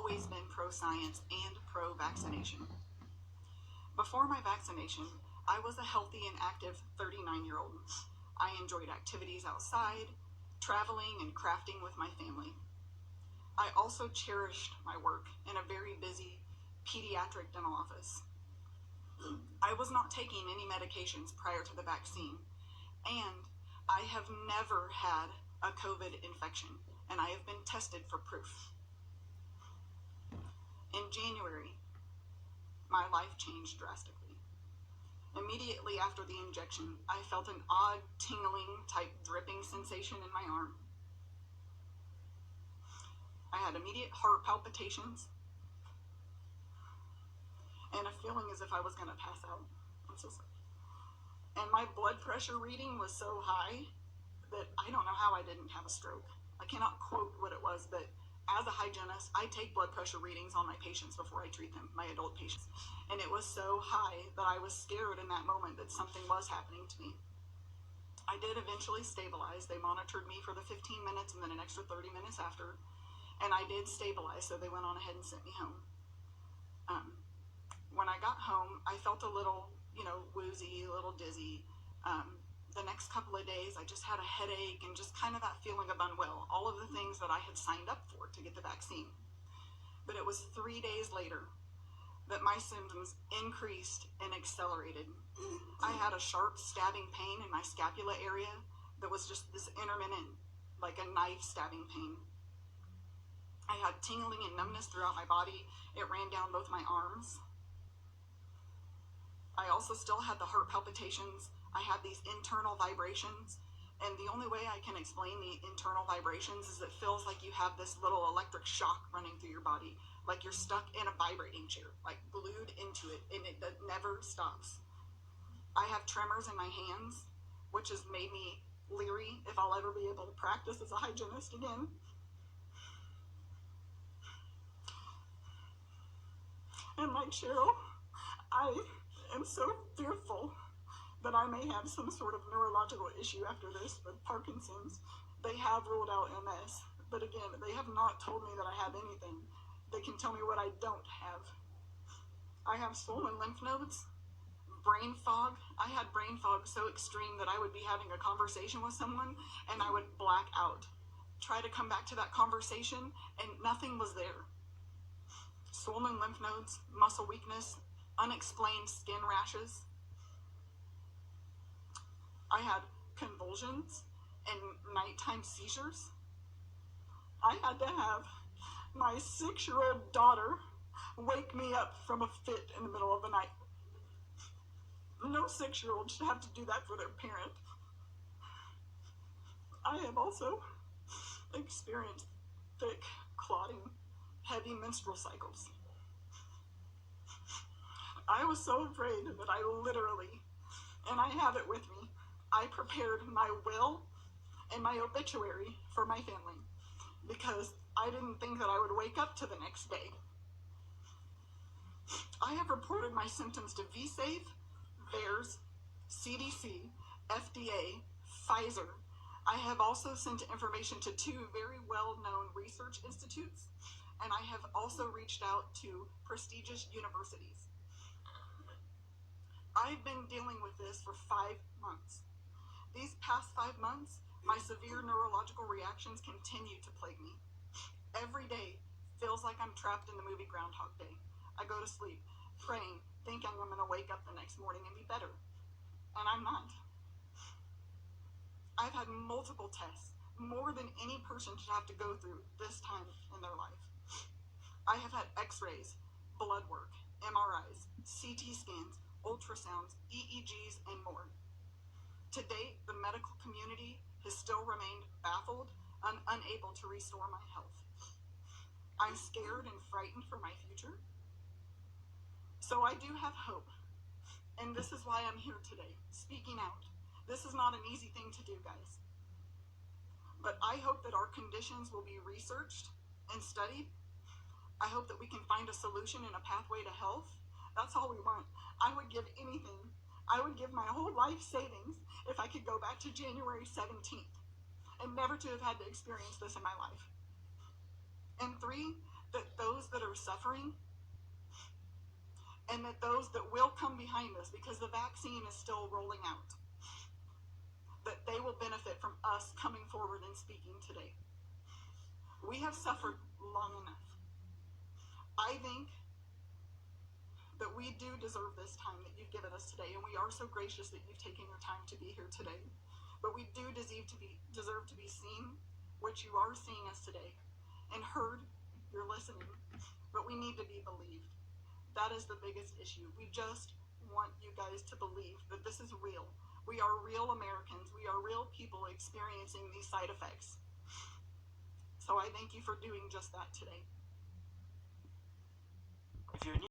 always been pro-science and pro-vaccination. Before my vaccination, I was a healthy and active 39-year-old. I enjoyed activities outside, traveling, and crafting with my family. I also cherished my work in a very busy pediatric dental office. I was not taking any medications prior to the vaccine, and I have never had a COVID infection, and I have been tested for proof. In January, my life changed drastically. Immediately after the injection, I felt an odd tingling type dripping sensation in my arm. I had immediate heart palpitations and a feeling as if I was going to pass out. I'm so sorry. And my blood pressure reading was so high that I don't know how I didn't have a stroke. I cannot quote what it was, but as a hygienist, I take blood pressure readings on my patients before I treat them, my adult patients. And it was so high that I was scared in that moment that something was happening to me. I did eventually stabilize. They monitored me for the 15 minutes and then an extra 30 minutes after. And I did stabilize, so they went on ahead and sent me home. When I got home, I felt a little, woozy, a little dizzy. The next couple of days, I just had a headache and just kind of that feeling of unwell, all of the things that I had signed up for to get the vaccine. But it was 3 days later that my symptoms increased and accelerated. I had a sharp stabbing pain in my scapula area that was just this intermittent, like a knife stabbing pain. I had tingling and numbness throughout my body. It ran down both my arms. I also still had the heart palpitations. I had these internal vibrations, and the only way I can explain the internal vibrations is it feels like you have this little electric shock running through your body, like you're stuck in a vibrating chair, like glued into it, and it never stops. I have tremors in my hands, which has made me leery if I'll ever be able to practice as a hygienist again. And like Cheryl, I am so fearful that I may have some sort of neurological issue after this with Parkinson's. They have ruled out MS, but again, they have not told me that I have anything. They can tell me what I don't have. I have swollen lymph nodes, brain fog. I had brain fog so extreme that I would be having a conversation with someone and I would black out. Try to come back to that conversation and nothing was there. Swollen lymph nodes, muscle weakness, unexplained skin rashes. I had convulsions and nighttime seizures. I had to have my 6-year-old daughter wake me up from a fit in the middle of the night. No 6-year-old should have to do that for their parent. I have also experienced thick, clotting, heavy menstrual cycles. I was so afraid that I literally, and I have it with me, I prepared my will and my obituary for my family because I didn't think that I would wake up to the next day. I have reported my symptoms to VSafe, VAERS, CDC, FDA, Pfizer. I have also sent information to 2 very well-known research institutes, and I have also reached out to prestigious universities. I've been dealing with this for 5 months. These past 5 months, my severe neurological reactions continue to plague me. Every day feels like I'm trapped in the movie Groundhog Day. I go to sleep, praying, thinking I'm going to wake up the next morning and be better. And I'm not. I've had multiple tests, more than any person should have to go through this time in their life. I have had x-rays, blood work, MRIs, CT scans, ultrasounds, EEGs, and more. To date, the medical community has still remained baffled and unable to restore my health. I'm scared and frightened for my future. So I do have hope. And this is why I'm here today, speaking out. This is not an easy thing to do, guys. But I hope that our conditions will be researched and studied. I hope that we can find a solution and a pathway to health. That's all we want. I would give anything. I would give my whole life savings if I could go back to January 17th and never to have had to experience this in my life. And 3, that those those that are suffering, and that those that will come behind us, because the vaccine is still rolling out, that they will benefit from us coming forward and speaking today. We have suffered long enough. I think that we do deserve this time that you've given us today, and we are so gracious that you've taken your time to be here today. But we do deserve to be seen, which you are seeing us today, and heard. You're listening, but we need to be believed. That is the biggest issue. We just want you guys to believe that this is real. We are real Americans. We are real people experiencing these side effects. So I thank you for doing just that today. If you're new